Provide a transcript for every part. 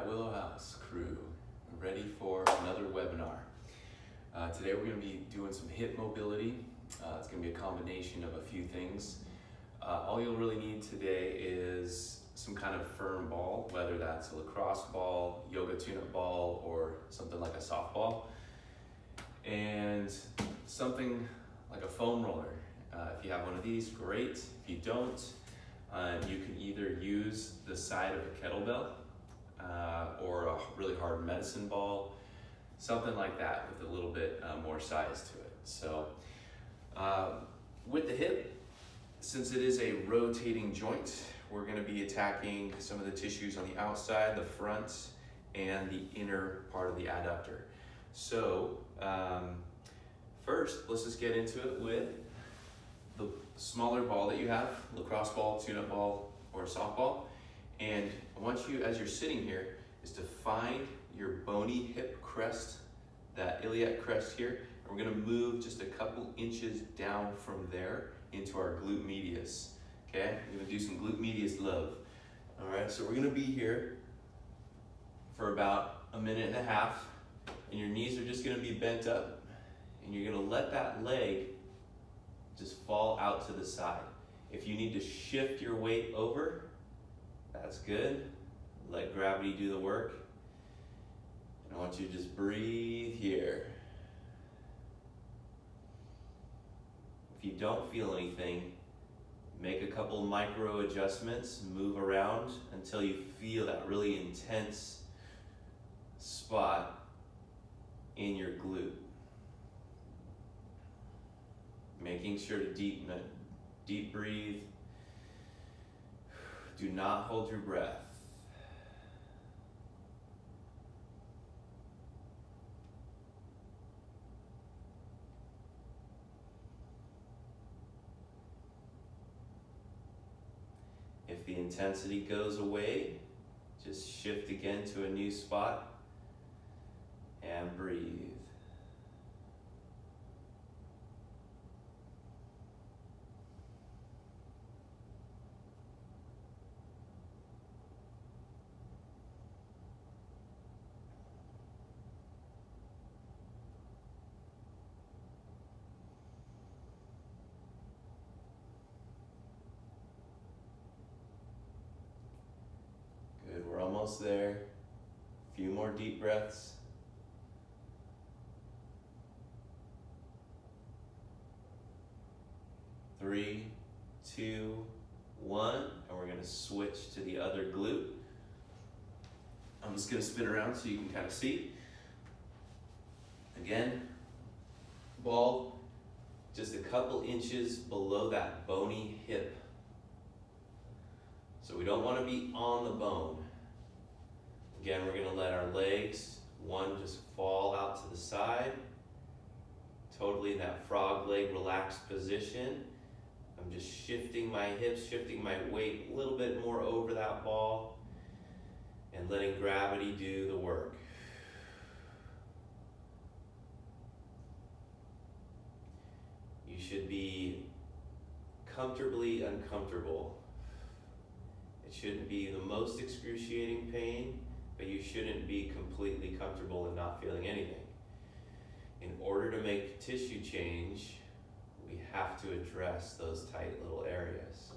Willow House crew, ready for another webinar. Today we're going to be doing some hip mobility. It's going to be a combination of a few things. All you'll really need today is some kind of firm ball, whether that's a lacrosse ball, yoga tune-up ball, or something like a softball. And something like a foam roller. If you have one of these, great. If you don't, you can either use the side of a kettlebell or a really hard medicine ball, something like that with a little bit more size to it. So with the hip, since it is a rotating joint, we're going to be attacking some of the tissues on the outside, the front, and the inner part of the adductor. So first, let's just get into it with the smaller ball that you have, lacrosse ball, tune-up ball, or softball. And I want you, as you're sitting here, is to find your bony hip crest, that iliac crest here, and we're gonna move just a couple inches down from there into our glute medius, okay? We're gonna do some glute medius love. All right, so we're gonna be here for about a minute and a half, and your knees are just gonna be bent up, and you're gonna let that leg just fall out to the side. If you need to shift your weight over, that's good. Let gravity do the work. And I want you to just breathe here. If you don't feel anything, make a couple micro adjustments, move around until you feel that really intense spot in your glute. Making sure to deep breathe. Do not hold your breath. If the intensity goes away, just shift again to a new spot and breathe. We're almost there. A few more deep breaths. Three, two, one, and we're gonna switch to the other glute. I'm just gonna spin around so you can kind of see. Again, ball just a couple inches below that bony hip. So we don't want to be on the bone. Again, we're going to let our legs, one just fall out to the side, totally in that frog leg relaxed position. I'm just shifting my hips, shifting my weight a little bit more over that ball, and letting gravity do the work. You should be comfortably uncomfortable. It shouldn't be the most excruciating pain, but you shouldn't be completely comfortable and not feeling anything. In order to make tissue change, we have to address those tight little areas.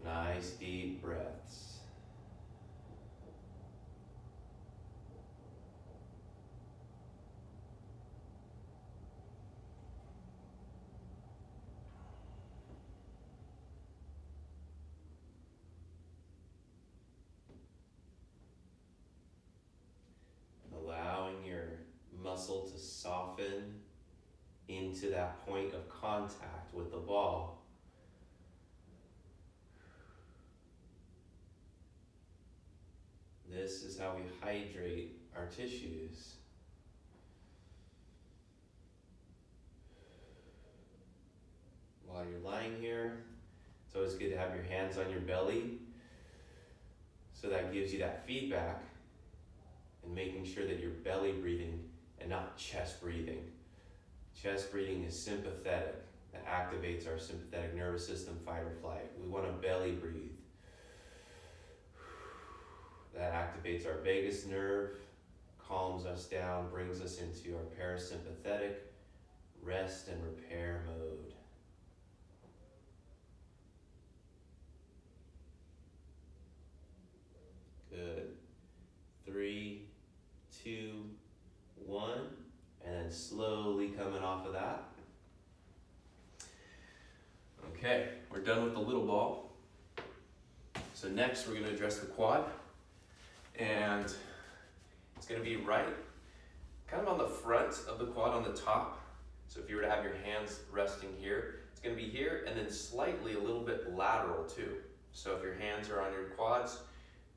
Nice deep breaths. Muscle to soften into that point of contact with the ball. This is how we hydrate our tissues. While you're lying here, it's always good to have your hands on your belly, so that gives you that feedback and making sure that you're belly breathing and not chest breathing. Chest breathing is sympathetic. That activates our sympathetic nervous system, fight or flight. We want to belly breathe. activates our vagus nerve, calms us down, brings us into our parasympathetic rest and repair mode. Good. 3, 2, 1, and then slowly coming off of that. Okay, we're done with the little ball. So next we're going to address the quad, and it's going to be right kind of on the front of the quad on the top. So if you were to have your hands resting here, it's going to be here and then slightly a little bit lateral too. So if your hands are on your quads,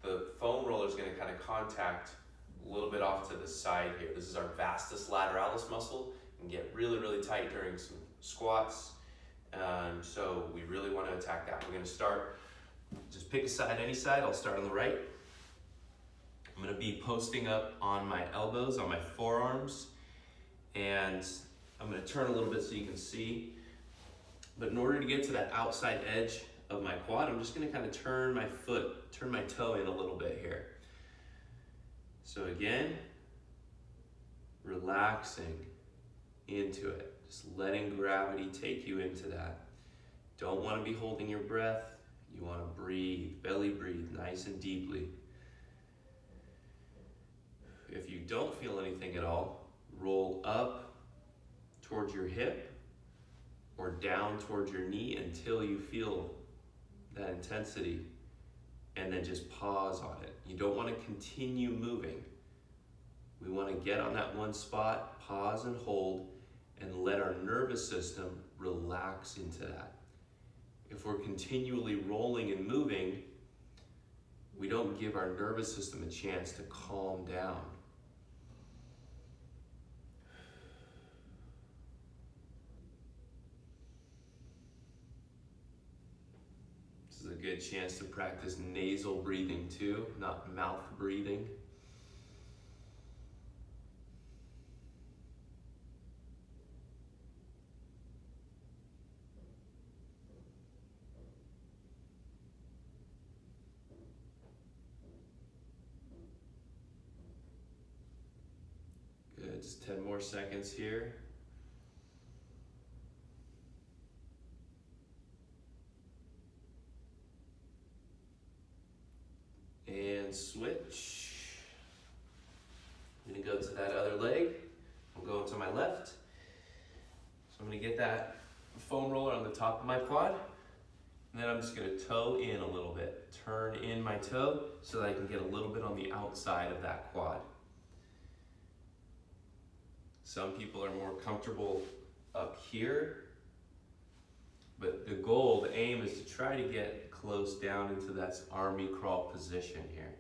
the foam roller is going to kind of contact a little bit off to the side here. This is our vastus lateralis muscle. It can get really, really tight during some squats. So we really want to attack that. We're going to start, just pick a side, any side. I'll start on the right. I'm going to be posting up on my elbows, on my forearms, and I'm going to turn a little bit so you can see. But in order to get to that outside edge of my quad, I'm just going to kind of turn my toe in a little bit here. So again, relaxing into it. Just letting gravity take you into that. Don't want to be holding your breath. You want to breathe, belly breathe nice and deeply. If you don't feel anything at all, roll up towards your hip or down towards your knee until you feel that intensity, and then just pause on it. You don't want to continue moving. We want to get on that one spot, pause and hold, and let our nervous system relax into that. If we're continually rolling and moving, we don't give our nervous system a chance to calm down. This is a good chance to practice nasal breathing too, not mouth breathing. Good, just 10 more seconds here. And switch. I'm going to go to that other leg. I'm going to my left. So I'm going to get that foam roller on the top of my quad. And then I'm just going to toe in a little bit. Turn in my toe so that I can get a little bit on the outside of that quad. Some people are more comfortable up here, but the goal, the aim is to try to get close down into that army crawl position here.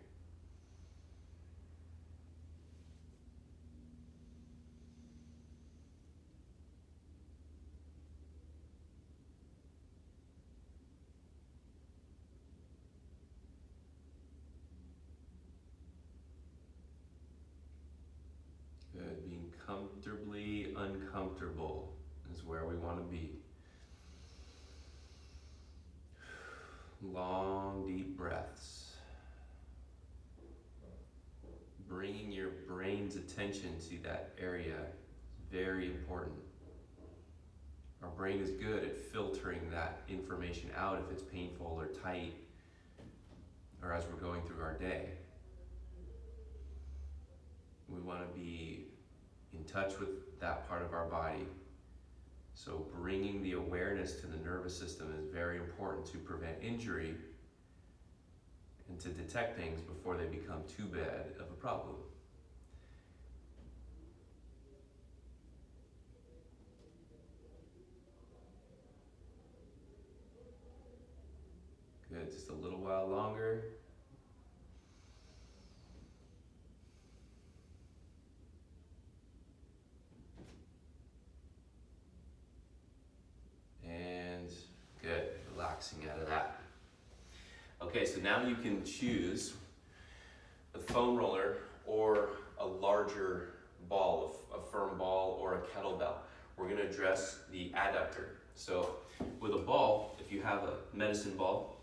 Good, being comfortably uncomfortable is where we want to be. Long, deep breaths. Bringing your brain's attention to that area is very important. Our brain is good at filtering that information out if it's painful or tight, or as we're going through our day. We want to be in touch with that part of our body. So bringing the awareness to the nervous system is very important to prevent injury and to detect things before they become too bad of a problem. Good, just a little while longer. And good, relaxing out of that. Okay, so now you can choose the foam roller or a larger ball, a firm ball or a kettlebell. We're gonna address the adductor. So with a ball, if you have a medicine ball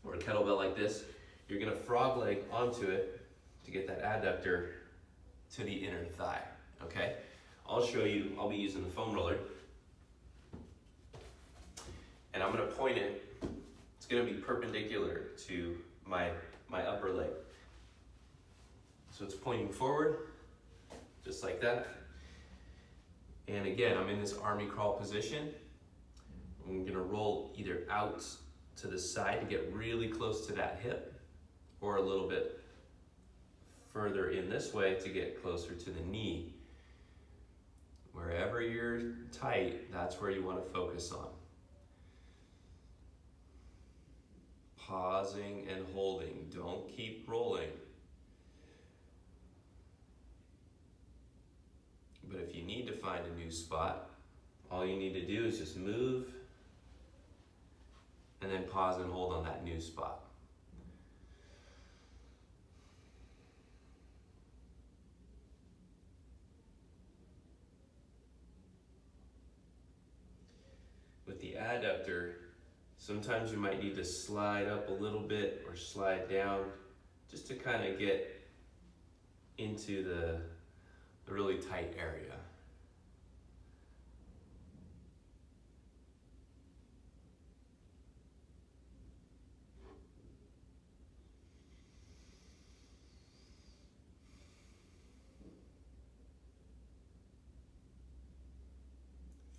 or a kettlebell like this, you're gonna frog leg onto it to get that adductor to the inner thigh, okay? I'll show you, I'll be using the foam roller. And I'm gonna point it, it's gonna be perpendicular to my upper leg. So it's pointing forward, just like that. And again, I'm in this army crawl position. I'm gonna roll either out to the side to get really close to that hip, or a little bit further in this way to get closer to the knee. Wherever you're tight, that's where you want to focus on. Pausing and holding, don't keep rolling. But if you need to find a new spot, all you need to do is just move and then pause and hold on that new spot. With the adductor, sometimes you might need to slide up a little bit or slide down just to kind of get into the really tight area.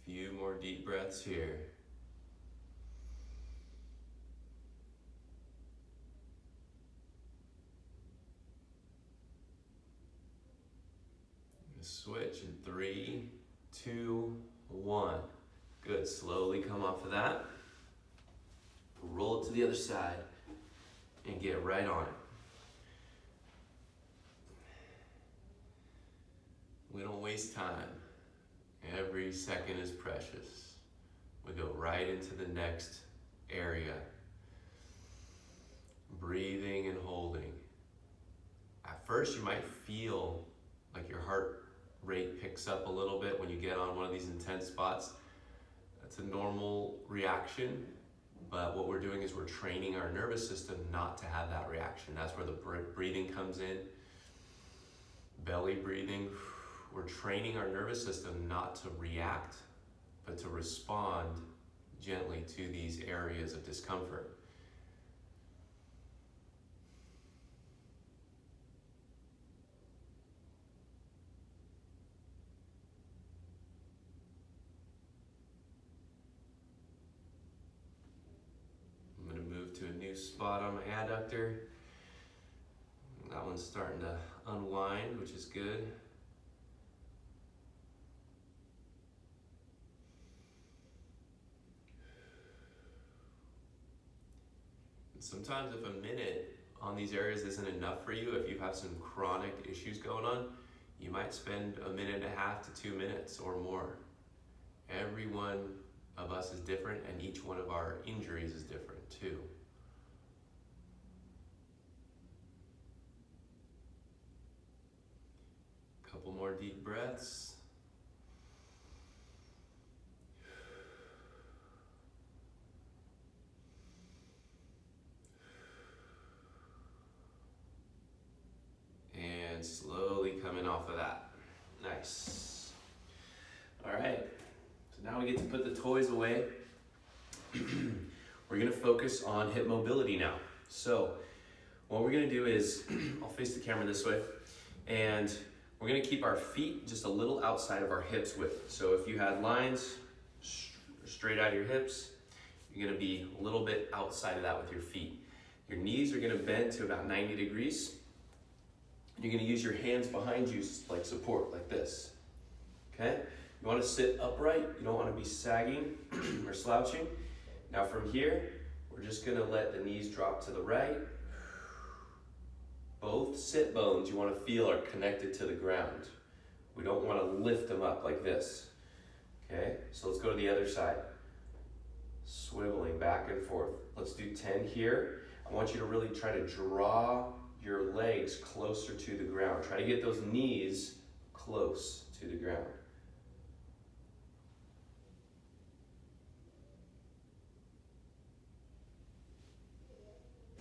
Few more deep breaths here. Switch in 3, 2, 1. Good, slowly come off of that. Roll it to the other side and get right on it. We don't waste time. Every second is precious. We go right into the next area. Breathing and holding. At first you might feel like your heart rate picks up a little bit when you get on one of these intense spots. That's a normal reaction, but what we're doing is we're training our nervous system not to have that reaction. That's where the breathing comes in. Belly breathing. We're training our nervous system not to react, but to respond gently to these areas of discomfort. I'm going to move to a new spot on my adductor. That one's starting to unwind, which is good. Sometimes if a minute on these areas isn't enough for you, if you have some chronic issues going on, you might spend 1.5 minutes to 2 minutes or more. Every one of us is different, and each one of our injuries is different too. Couple more deep breaths. And slowly coming off of that. Nice. All right, so now we get to put the toys away. We're gonna focus on hip mobility now. So what we're gonna do is, I'll face the camera this way, and we're gonna keep our feet just a little outside of our hips width. So if you had lines straight out of your hips, you're gonna be a little bit outside of that with your feet. Your knees are gonna bend to about 90 degrees. You're gonna use your hands behind you like support, like this, okay? You wanna sit upright, you don't wanna be sagging or slouching. Now from here, we're just gonna let the knees drop to the right. Both sit bones you wanna feel are connected to the ground. We don't wanna lift them up like this, okay? So let's go to the other side. Swiveling back and forth. Let's do 10 here. I want you to really try to draw your legs closer to the ground. Try to get those knees close to the ground.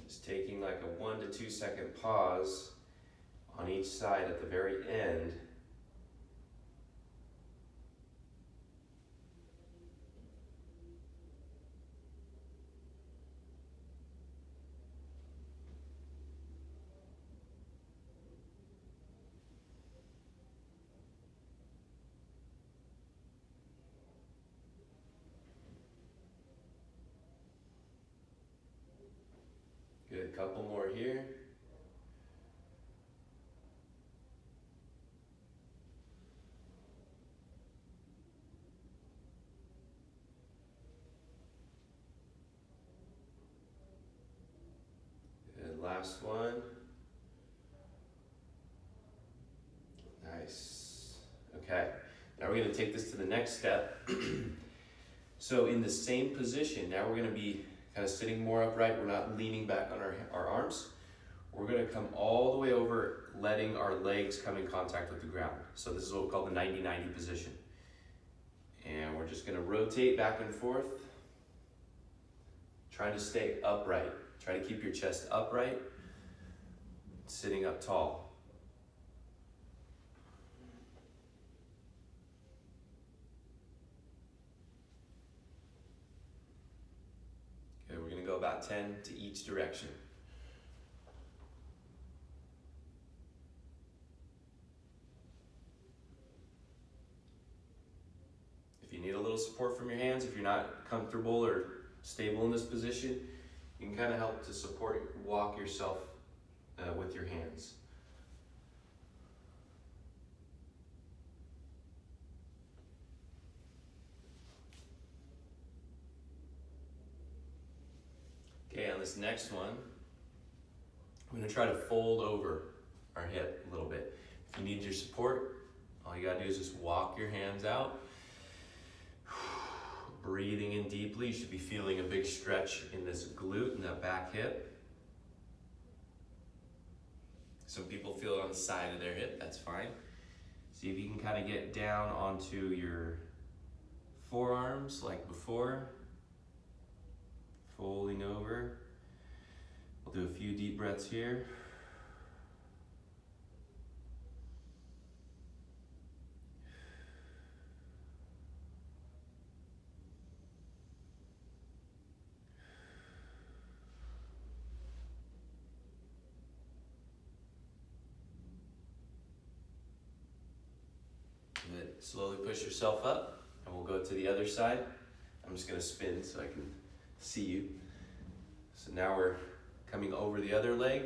Just taking like a 1 to 2 second pause on each side at the very end. Good, a couple more here. Good, last one. Nice. Okay, now we're going to take this to the next step. So in the same position, now we're going to be kind of sitting more upright. We're not leaning back on our arms. We're going to come all the way over, letting our legs come in contact with the ground. So this is what we call the 90-90 position. And we're just going to rotate back and forth, trying to stay upright. Try to keep your chest upright, sitting up tall. Okay, we're going to go about 10 to each direction. If you need a little support from your hands, if you're not comfortable or stable in this position, you can kind of help to support, walk yourself with your hands. Okay, on this next one, I'm going to try to fold over our hip a little bit. If you need your support, all you got to do is just walk your hands out. Breathing in deeply. You should be feeling a big stretch in this glute and that back hip. Some people feel it on the side of their hip, that's fine. See if you can kind of get down onto your forearms like before. Folding over. We'll do a few deep breaths here. Good. Slowly push yourself up, and we'll go to the other side. I'm just going to spin so I can see you. So now we're coming over the other leg.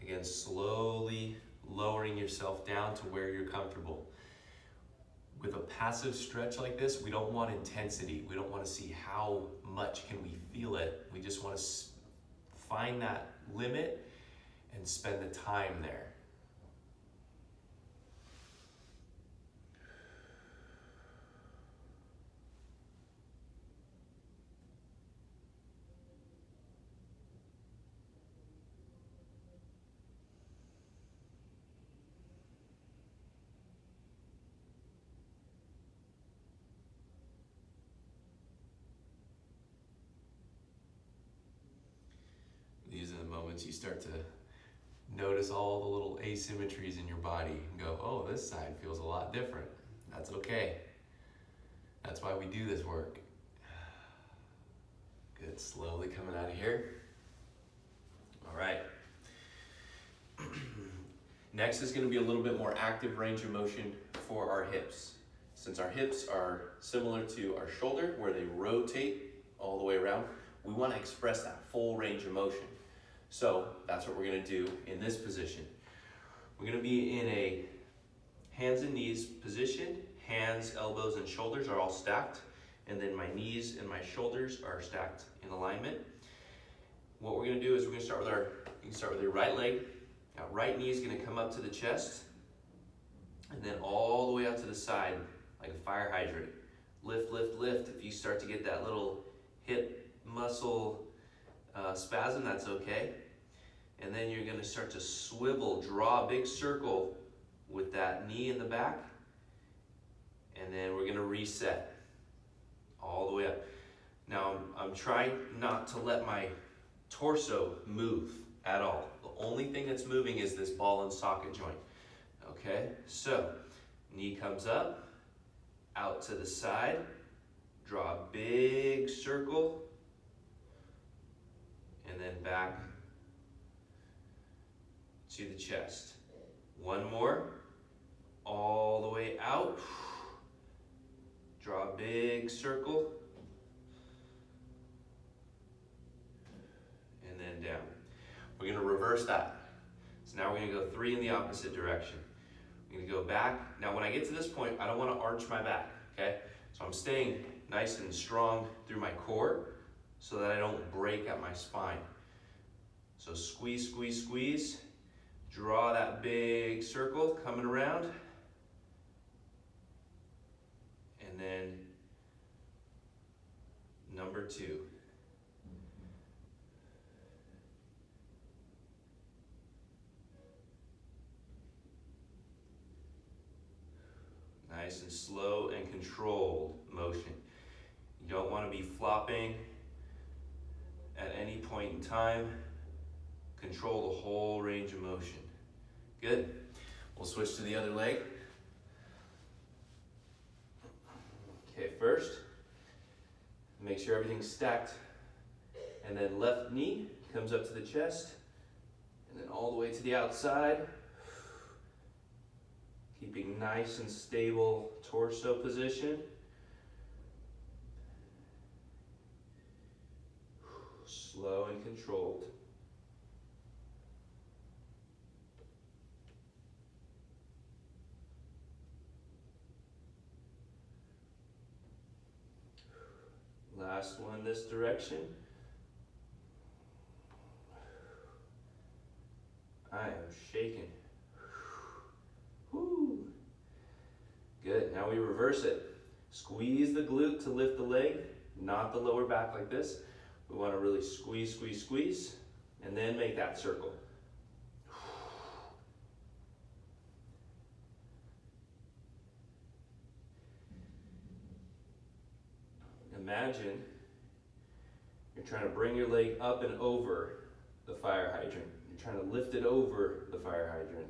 Again, slowly lowering yourself down to where you're comfortable. With a passive stretch like this, we don't want intensity. We don't want to see how much can we feel it. We just want to find that limit and spend the time there. These are the moments you start to notice all the little asymmetries in your body and go, oh, this side feels a lot different. That's okay. That's why we do this work. Good, slowly coming out of here. All right. Next is going to be a little bit more active range of motion for our hips. Since our hips are similar to our shoulder, where they rotate all the way around, we want to express that full range of motion. So that's what we're going to do in this position. We're going to be in a hands and knees position. Hands, elbows, and shoulders are all stacked. And then my knees and my shoulders are stacked in alignment. What we're going to do is we're going to start with you can start with your right leg. Now right knee is going to come up to the chest. And then all the way out to the side, like a fire hydrant. Lift, lift, lift. If you start to get that little hip muscle spasm, that's okay. And then you're going to start to swivel, draw a big circle with that knee in the back. And then we're going to reset all the way up. Now I'm trying not to let my torso move at all. The only thing that's moving is this ball and socket joint. Okay, so knee comes up, out to the side, draw a big circle, and then back to the chest. One more, all the way out, draw a big circle, and then down. We're gonna reverse that. So now we're gonna go 3 in the opposite direction. I'm gonna go back. Now when I get to this point, I don't wanna arch my back, okay? So I'm staying nice and strong through my core so that I don't break at my spine. So squeeze, squeeze, squeeze. Draw that big circle coming around. And then number 2. Nice and slow and controlled motion. You don't want to be flopping at any point in time. Control the whole range of motion. Good. We'll switch to the other leg. Okay, first, make sure everything's stacked. And then left knee comes up to the chest. And then all the way to the outside. Keeping nice and stable torso position. Slow and controlled. Last one this direction. I am shaking. Woo. Good, now we reverse it. Squeeze the glute to lift the leg, not the lower back like this. We want to really squeeze, squeeze, squeeze, and then make that circle. Imagine you're trying to bring your leg up and over the fire hydrant. You're trying to lift it over the fire hydrant.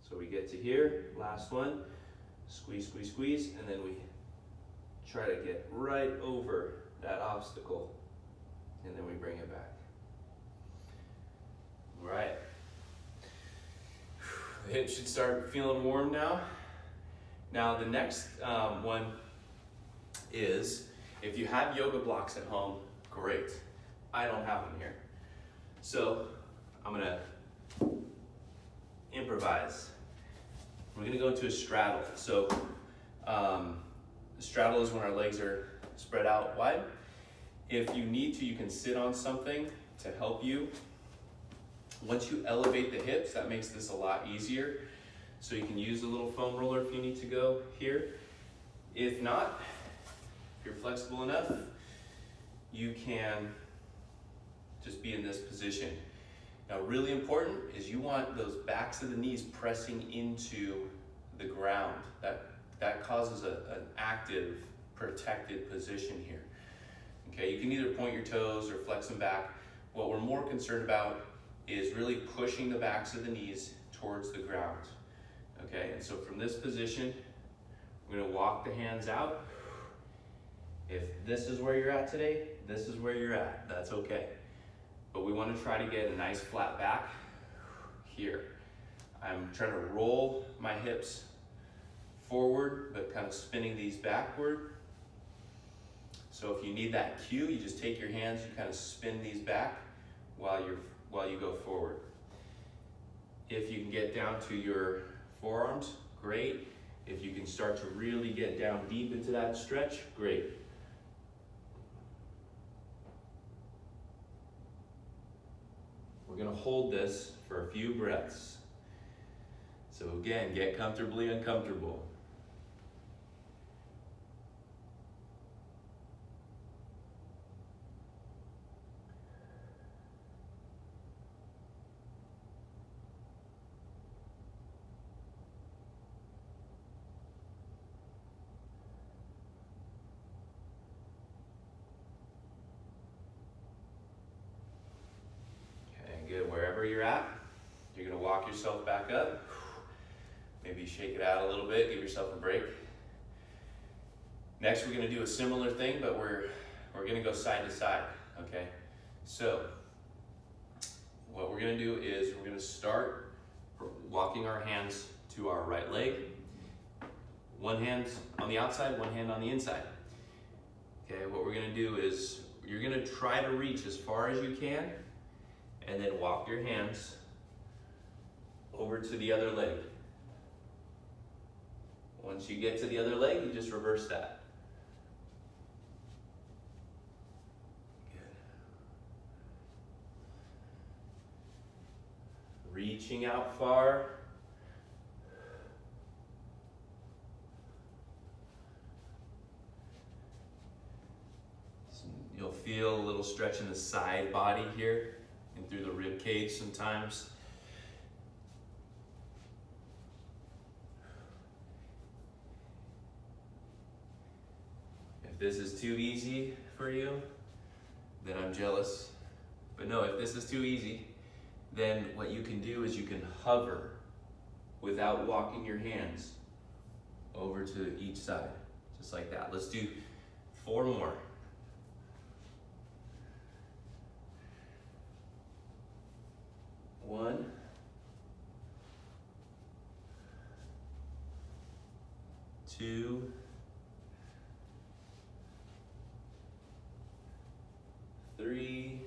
So we get to here, last one, squeeze, squeeze, squeeze, and then we try to get right over that obstacle, and then we bring it back. All right. The hip should start feeling warm now. Now the next one is, if you have yoga blocks at home, great. I don't have them here. So I'm gonna improvise. We're gonna go into a straddle. So straddle is when our legs are spread out wide. If you need to, you can sit on something to help you. Once you elevate the hips, that makes this a lot easier. So you can use a little foam roller if you need to go here. If not, if you're flexible enough, you can just be in this position. Now, really important is you want those backs of the knees pressing into the ground. That causes an active, protected position here. Okay, you can either point your toes or flex them back. What we're more concerned about is really pushing the backs of the knees towards the ground. Okay, and so from this position, we're gonna walk the hands out. If this is where you're at today, this is where you're at, that's okay. But we wanna try to get a nice flat back here. I'm trying to roll my hips forward, but kind of spinning these backward. So if you need that cue, you just take your hands, you kind of spin these back while you go forward. If you can get down to your forearms, great. If you can start to really get down deep into that stretch, great. We're gonna hold this for a few breaths. So again, get comfortably uncomfortable. where you're at. You're gonna walk yourself back up. Maybe shake it out a little bit, give yourself a break. Next, we're gonna do a similar thing, but we're gonna go side to side, okay? So, what we're gonna do is we're gonna start walking our hands to our right leg. One hand on the outside, one hand on the inside. Okay, what we're gonna do is you're gonna try to reach as far as you can and then walk your hands over to the other leg. Once you get to the other leg, you just reverse that. Good. Reaching out far. You'll feel a little stretch in the side body here and through the rib cage sometimes. If this is too easy for you, then I'm jealous. But no, if this is too easy, then what you can do is you can hover without walking your hands over to each side, just like that. Let's do 4 more. 1, 2, 3,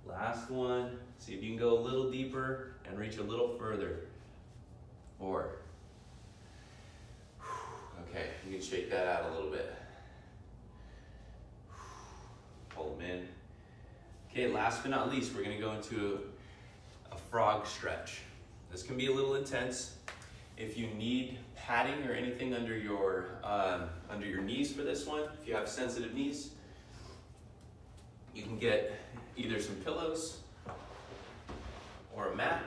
last one. See if you can go a little deeper and reach a little further. 4. Okay, you can shake that out a little bit. Hold them in. Okay, last but not least, we're gonna go into a frog stretch. This can be a little intense. If you need padding or anything under your knees for this one, if you have sensitive knees, you can get either some pillows or a mat.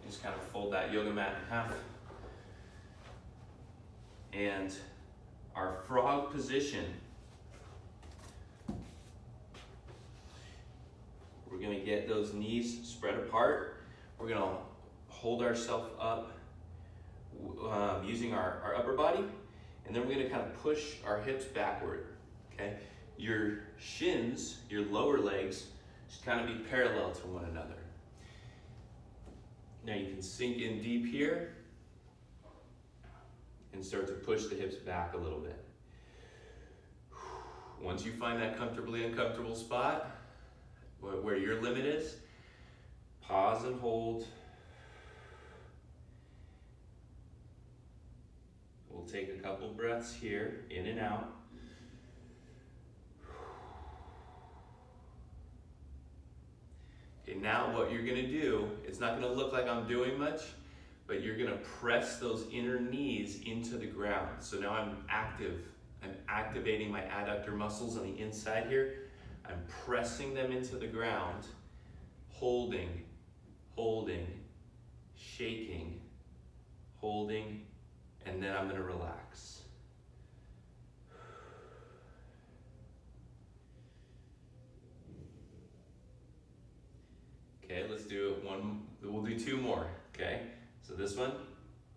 Just kind of fold that yoga mat in half. And our frog position, we're gonna get those knees spread apart. We're gonna hold ourselves up using our upper body, and then we're gonna kind of push our hips backward, okay? Your shins, your lower legs, should kind of be parallel to one another. Now you can sink in deep here and start to push the hips back a little bit. Once you find that comfortably uncomfortable spot, where your limit is, pause and hold. We'll take a couple breaths here, in and out. Okay, now what you're gonna do, it's not gonna look like I'm doing much, but you're gonna press those inner knees into the ground. So now I'm activating my adductor muscles on the inside here. I'm pressing them into the ground, holding, shaking, holding, and then I'm gonna relax. Okay, let's do one, we'll do 2 more, okay? So this one,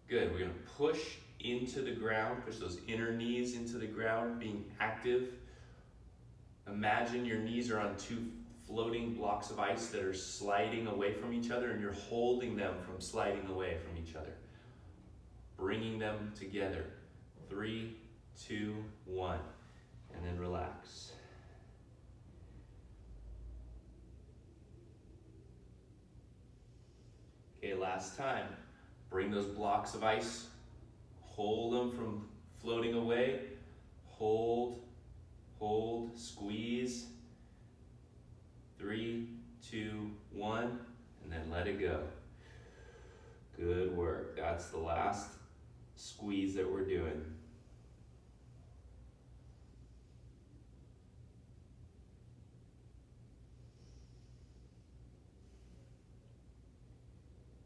good, we're gonna push into the ground, push those inner knees into the ground, being active. Imagine your knees are on 2 floating blocks of ice that are sliding away from each other, and you're holding them from sliding away from each other. Bringing them together. 3, 2, 1, and then relax. Okay, last time. Bring those blocks of ice, hold them from floating away, hold, squeeze. 3, 2, 1, and then let it go. Good work. That's the last squeeze that we're doing.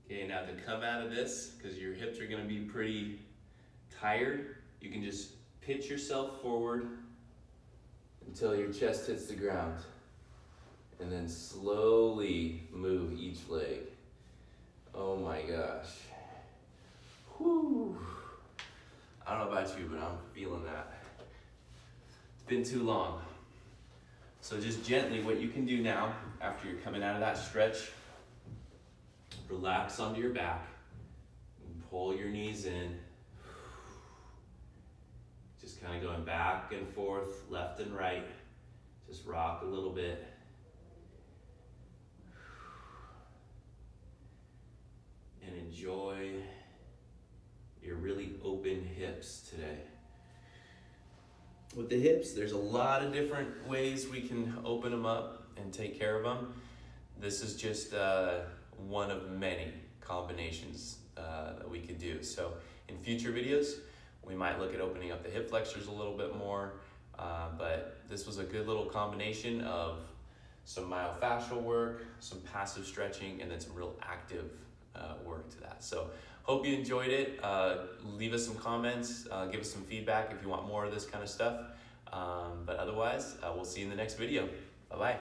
Okay, now to come out of this, because your hips are going to be pretty tired, you can just pitch yourself forward until your chest hits the ground. and then slowly move each leg. Oh my gosh. Whew. I don't know about you, but I'm feeling that. It's been too long. So just gently, what you can do now, after you're coming out of that stretch, relax onto your back, and pull your knees in. Just kind of going back and forth, left and right. Just rock a little bit. And enjoy your really open hips today. With the hips, there's a lot of different ways we can open them up and take care of them. This is just one of many combinations that we could do. So in future videos, we might look at opening up the hip flexors a little bit more, but this was a good little combination of some myofascial work, some passive stretching, and then some real active work to that. So hope you enjoyed it. Leave us some comments, give us some feedback if you want more of this kind of stuff. But otherwise, we'll see you in the next video. Bye-bye.